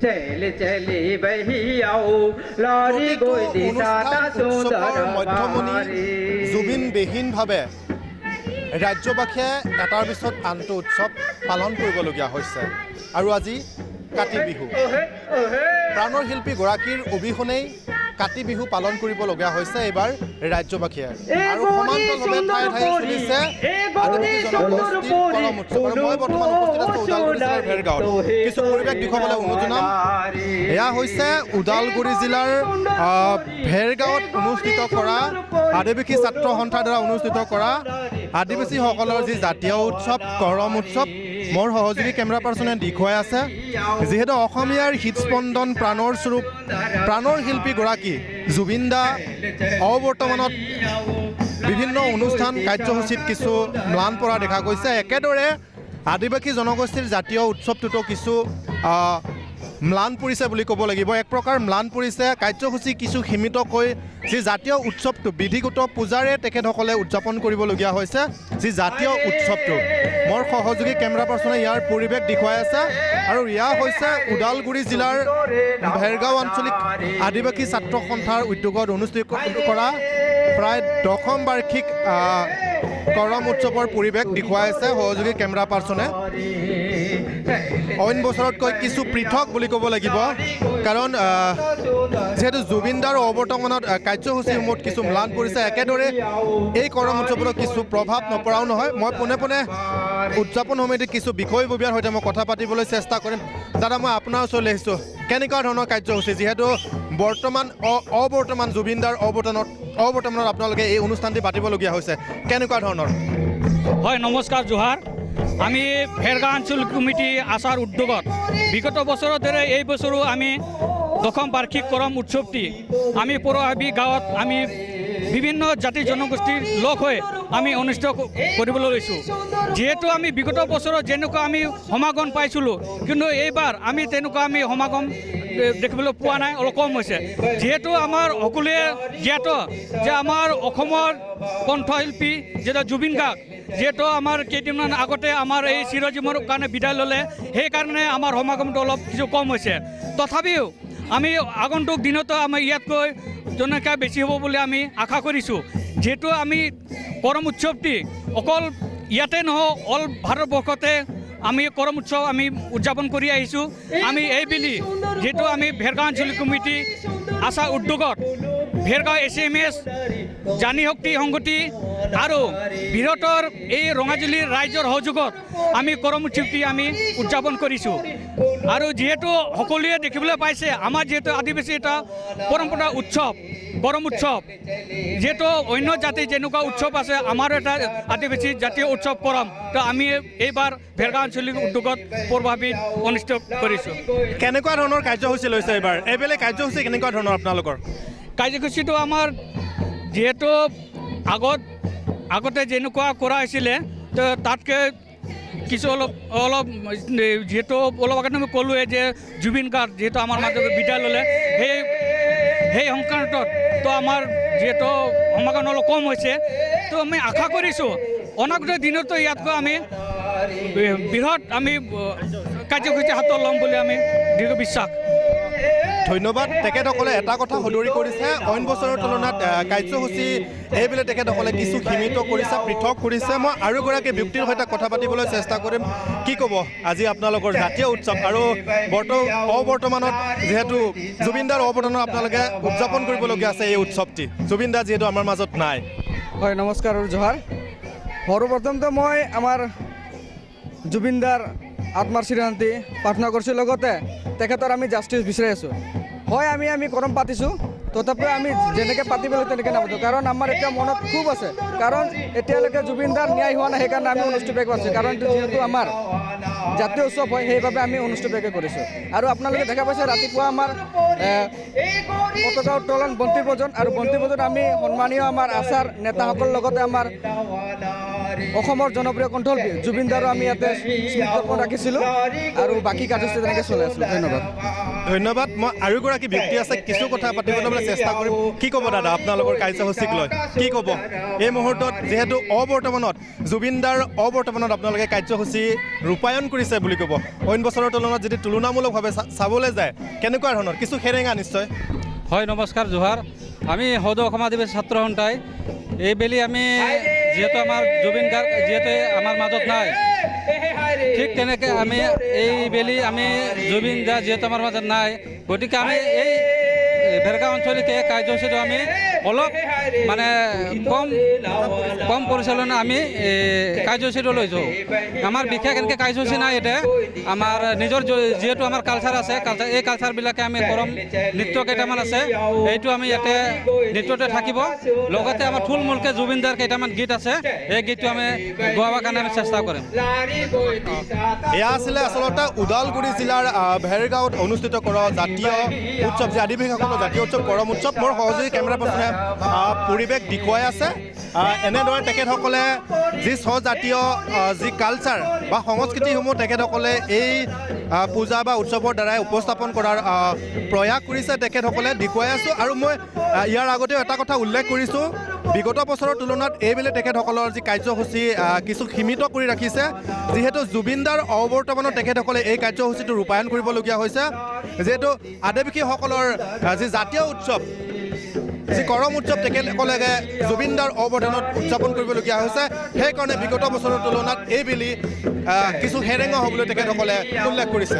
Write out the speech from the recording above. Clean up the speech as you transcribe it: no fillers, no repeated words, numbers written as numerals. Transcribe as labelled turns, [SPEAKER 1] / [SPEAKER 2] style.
[SPEAKER 1] चली चली बही आओ लरी गई दिशा ता सुंदर
[SPEAKER 2] মধ্যমণি জুবিনবিহীনভাৱে ৰাজ্যবাসীয়ে এটাৰ পিছত আনটো উৎসৱ পালন কৰিবলগীয়া হৈছে আৰু আজি কাতি বিহু প্ৰাণৰ শিল্পীগৰাকীৰ অবিহনেই কাতি বিহু পালন কৰিবলগীয়া হৈছে এইবাৰ ৰাজ্যবাসীয়ে আৰু সমান্তৰালভাৱে ঠায়ে ঠায়ে চলিছে আদিবাসী জনগোষ্ঠীৰ কলম উৎসৱ আৰু মই বৰ্তমান উপস্থিত আছোঁ ওদালগুৰি জিলাৰ ভেৰগাঁৱত কিছু পৰিৱেশ দেখুৱাবলৈ অনুৰোধ জনাম এয়া হৈছে ওদালগুৰি জিলাৰ ভেৰগাঁৱত অনুষ্ঠিত কৰা আদিবাসী ছাত্ৰ সন্থাৰ দ্বাৰা অনুষ্ঠিত কৰা আদিবাসীসকলৰ যি জাতীয় উৎসৱ কৰম উৎসৱ মোৰ সহযোগী কেমেৰা পাৰ্চনে দেখুৱাই আছে যিহেতু অসমীয়াৰ হৃদস্পন্দন প্ৰাণৰ স্বৰূপ প্ৰাণৰ শিল্পীগৰাকী জুবিন দা অবৰ্তমানত বিভিন্ন অনুষ্ঠান কাৰ্যসূচীত কিছু ম্লান পৰা দেখা গৈছে একেদৰে আদিবাসী জনগোষ্ঠীৰ জাতীয় উৎসৱটোতো কিছু ম্লান পৰিছে বুলি ক'ব লাগিব এক প্ৰকাৰ ম্লান পৰিছে কাৰ্যসূচী কিছু সীমিতকৈ যি জাতীয় উৎসৱটো বিধিগত পূজাৰে তেখেতসকলে উদযাপন কৰিবলগীয়া হৈছে যি জাতীয় উৎসৱটো মোৰ সহযোগী কেমেৰা পাৰ্চনে ইয়াৰ পৰিৱেশ দেখুৱাই আছে আৰু এয়া হৈছে ওদালগুৰি জিলাৰ ভেৰগাঁও আঞ্চলিক আদিবাসী ছাত্ৰ সন্থাৰ উদ্যোগত অনুষ্ঠিত কৰা প্ৰায় 10ম বাৰ্ষিক কৰম উৎসৱৰ পৰিৱেশ দেখুৱাই আছে সহযোগী কেমেৰা পাৰ্চনে অইন বছৰতকৈ কিছু পৃথক বুলি ক'ব লাগিব কাৰণ যেহেতু জুবিন দাৰ অৱৰ্তমানত কাৰ্যসূচীসমূহত কিছু ম্লান পৰিছে একেদৰে এই কৰম উৎসৱত কিছু প্ৰভাৱ নপৰাও নহয় মই পোনে পোনে উদযাপন সমিতিৰ কিছু বিষয়ববীয়াৰ সৈতে মই কথা পাতিবলৈ চেষ্টা কৰিম দাদা মই আপোনাৰ ওচৰলৈ আহিছোঁ কেনেকুৱা ধৰণৰ কাৰ্যসূচী যিহেতু অবৰ্তমান জুবিন দাৰ অৱৰ্তমানত আপোনালোকে এই অনুষ্ঠানটি পাতিবলগীয়া হৈছে কেনেকুৱা ধৰণৰ
[SPEAKER 3] হয় নমস্কাৰ জোহাৰ আমি ভেৰগাঁও আঞ্চলিক কমিটি আছাৰ উদ্যোগত বিগত বছৰৰ দৰে এই বছৰো আমি 10ম বাৰ্ষিক কৰম উৎসৱটি আমি পৰহাবি গাঁৱত আমি বিভিন্ন জাতি জনগোষ্ঠীৰ লগ হৈ আমি অনুষ্ঠিত কৰিবলৈ লৈছোঁ যিহেতু আমি বিগত বছৰত যেনেকুৱা আমি সমাগম পাইছিলোঁ কিন্তু এইবাৰ আমি তেনেকুৱা আমি সমাগম দেখিবলৈ পোৱা নাই অলপ কম হৈছে যিহেতু আমাৰ সকলোৱে জ্ঞাত যে আমাৰ অসমৰ কণ্ঠশিল্পী যেটা জুবিন গাৰ্গ যিহেতু আমাৰ কেইদিনমান আগতে আমাৰ এই চিৰজীৱনৰ কাৰণে বিদায় ল'লে সেইকাৰণে আমাৰ সমাগমটো অলপ কিছু কম হৈছে তথাপিও আমি আগন্তুক দিনতো আমাৰ ইয়াতকৈ জনসংখ্যা বেছি হ'ব বুলি আমি আশা কৰিছোঁ যেহেতু আমি কৰম উৎসৱটি অকল ইয়াতে নহওক অল ভাৰতবৰ্ষতে আমি কৰম উৎসৱ আমি উদযাপন কৰি আহিছোঁ আমি এইবেলি যেহেতু আমি ভেৰগাঁও আঞ্চলিক কমিটি আছাৰ উদ্যোগত ভেৰগাঁও SMS জানি শক্তি সংগঠি আৰু বৃহত্তৰ এই ৰঙাজুলিৰ ৰাইজৰ সহযোগত আমি কৰম উৎসৱটি আমি উদযাপন কৰিছোঁ আৰু যিহেতু সকলোৱে দেখিবলৈ পাইছে আমাৰ যিহেতু আদিবাসী এটা পৰম্পৰা উৎসৱ কৰম উৎসৱ যেহেতু অন্য জাতি যেনেকুৱা উৎসৱ আছে আমাৰো এটা আদিবাসী জাতীয় উৎসৱ কৰম তো আমি এইবাৰ ভেৰগাঁও আঞ্চলিক উদ্যোগত পূৰ্বভাৱে অনুষ্ঠিত কৰিছোঁ
[SPEAKER 2] কেনেকুৱা ধৰণৰ কাৰ্যসূচী লৈছে এইবেলে কাৰ্যসূচী কেনেকুৱা ধৰণৰ আপোনালোকৰ
[SPEAKER 3] কাৰ্যসূচীটো আমাৰ যিহেতু আগতে যেনেকুৱা কৰা হৈছিলে তো তাতকৈ কিছু অলপ যেহেতু অলপ আগতে আমি ক'লোৱে যে জুবিন গাৰ্গ যিহেতু আমাৰ মাজত বিদায় ল'লে সেই সংক্ৰান্তত তো আমাৰ যিহেতু সমাগম অলপ কম হৈছে তো আমি আশা কৰিছোঁ অনাগত দিনতো ইয়াতকৈ আমি বৃহৎ আমি কাৰ্যসূচী হাতত ল'ম বুলি আমি দৃঢ় বিশ্বাস
[SPEAKER 2] ধন্যবাদ তেখেতসকলে এটা কথা সদৰি কৰিছে অইন বছৰৰ তুলনাত কাৰ্যসূচী এইবেলে তেখেতসকলে কিছু সীমিত কৰিছে পৃথক কৰিছে মই আৰু এগৰাকী ব্যক্তিৰ সৈতে কথা পাতিবলৈ চেষ্টা কৰিম কি ক'ব আজি আপোনালোকৰ জাতীয় উৎসৱ আৰু অবৰ্তমানত যিহেতু জুবিন দাৰ অৱদানত আপোনালোকে উদযাপন কৰিবলগীয়া আছে এই উৎসৱটি জুবিন দা যিহেতু আমাৰ মাজত নাই
[SPEAKER 4] হয় নমস্কাৰ আৰু জোহাৰ সৰ্বপ্ৰথমতে মই আমাৰ জুবিন দাৰ আত্মাৰ চিৰশান্তি প্ৰাৰ্থনা কৰিছোঁ লগতে তেখেতৰ আমি জাষ্টিছ বিচাৰি আছোঁ হয় আমি কৰম পাতিছোঁ তথাপিও আমি যেনেকৈ পাতিবলৈ তেনেকৈ নাপাতোঁ কাৰণ আমাৰ এতিয়া মনত খুব আছে কাৰণ এতিয়ালৈকে জুবিন দাৰ ন্যায় হোৱা নাই সেইকাৰণে আমি অনুষ্ঠিত কৰিছোঁ কাৰণ যিহেতু আমাৰ জাতীয় উৎসৱ হয় সেইবাবে আমি অনুষ্ঠিত কৰিছোঁ আৰু আপোনালোকে দেখা পাইছে ৰাতিপুৱা আমাৰ পতাকা উত্তোলন বন্তি প্ৰজন আৰু বন্তি প্ৰজন আমি সন্মানীয় আমাৰ আছাৰ নেতাসকলৰ লগতে আমাৰ অসমৰ জনপ্ৰিয় কণ্ঠশিল্পী জুবিন দাৰো আমি ইয়াতে স্মৃতিপন ৰাখিছিলোঁ আৰু বাকী কাৰ্যসূচী তেনেকৈ চলাই আছিলোঁ ধন্যবাদ
[SPEAKER 2] মই আৰু এগৰাকী ব্যক্তি আছে কিছু কথা পাতিবলৈ কৰিবলৈ চেষ্টা কৰিম কি ক'ব দাদা আপোনালোকৰ কাৰ্যসূচীক লৈ কি ক'ব এই মুহূৰ্তত যিহেতু অবৰ্তমানত জুবিনদাৰ অবৰ্তমানত আপোনালোকে কাৰ্যসূচী ৰূপায়ণ কৰিছে বুলি ক'ব অইন বছৰৰ তুলনাত যদি তুলনামূলকভাৱে চাবলৈ যায় কেনেকুৱা ধৰণৰ কিছু সেৰেঙা নিশ্চয়
[SPEAKER 3] হয় নমস্কাৰ জোহাৰ আমি সদৌ অসম আদিবাসী ছাত্ৰ সন্থাই এইবেলি আমি যিহেতু আমাৰ জুবিন গাৰ্গ যিহেতু আমাৰ মাজত নাই ঠিক তেনেকৈ আমি এইবেলি আমি জুবিন গাৰ্গ যিহেতু আমাৰ মাজত নাই গতিকে আমি এই ভেৰগাঁও অঞ্চলিকে কাৰ্যসূচীটো আমি অলপ মানে কম পৰিচালনা আমি কাৰ্যসূচীটো লৈছোঁ আমাৰ বিশেষ এনেকৈ কাৰ্যসূচী নাই এতিয়া আমাৰ নিজৰ যিহেতু আমাৰ কালচাৰ আছে এই কালচাৰবিলাকে আমি কৰম নৃত্য কেইটামান আছে এইটো আমি ইয়াতে নৃত্যতে থাকিব লগতে আমাৰ থুলমূলকৈ জুবিনদাৰ কেইটামান গীত আছে এই গীতটো আমি গোৱাবৰ কাৰণে আমি চেষ্টা কৰিম
[SPEAKER 2] এয়া আছিলে আচলতে ওদালগুৰি জিলাৰ ভেৰগাঁৱত অনুষ্ঠিত কৰা জাতীয় উৎসৱ যে আদিবাসীসকলৰ জাতীয় উৎসৱ কৰম উৎসৱ মোৰ সহযোগী কেমেৰা পাৰ্চনে পৰিৱেশ দেখুৱাই আছে এনেদৰে তেখেতসকলে যি স্বজাতীয় যি কালচাৰ বা সংস্কৃতিসমূহ তেখেতসকলে এই পূজা বা উৎসৱৰ দ্বাৰাই উপস্থাপন কৰাৰ প্ৰয়াস কৰিছে তেখেতসকলে দেখুৱাই আছোঁ আৰু মই ইয়াৰ আগতেও এটা কথা উল্লেখ কৰিছোঁ বিগত বছৰৰ তুলনাত এইবেলি তেখেতসকলৰ যি কাৰ্যসূচী কিছু সীমিত কৰি ৰাখিছে যিহেতু জুবিনদাৰ অবৰ্তমানত তেখেতসকলে এই কাৰ্যসূচীটো ৰূপায়ণ কৰিবলগীয়া হৈছে যিহেতু আদিবাসীসকলৰ যি জাতীয় উৎসৱ যি কৰম উৎসৱ তেখেতসকলে জুবিনদাৰ অৱদানত উদযাপন কৰিবলগীয়া হৈছে সেইকাৰণে বিগত বছৰৰ তুলনাত এইবেলি কিছু সেৰেঙা হ'বলৈ তেখেতসকলে উল্লেখ কৰিছে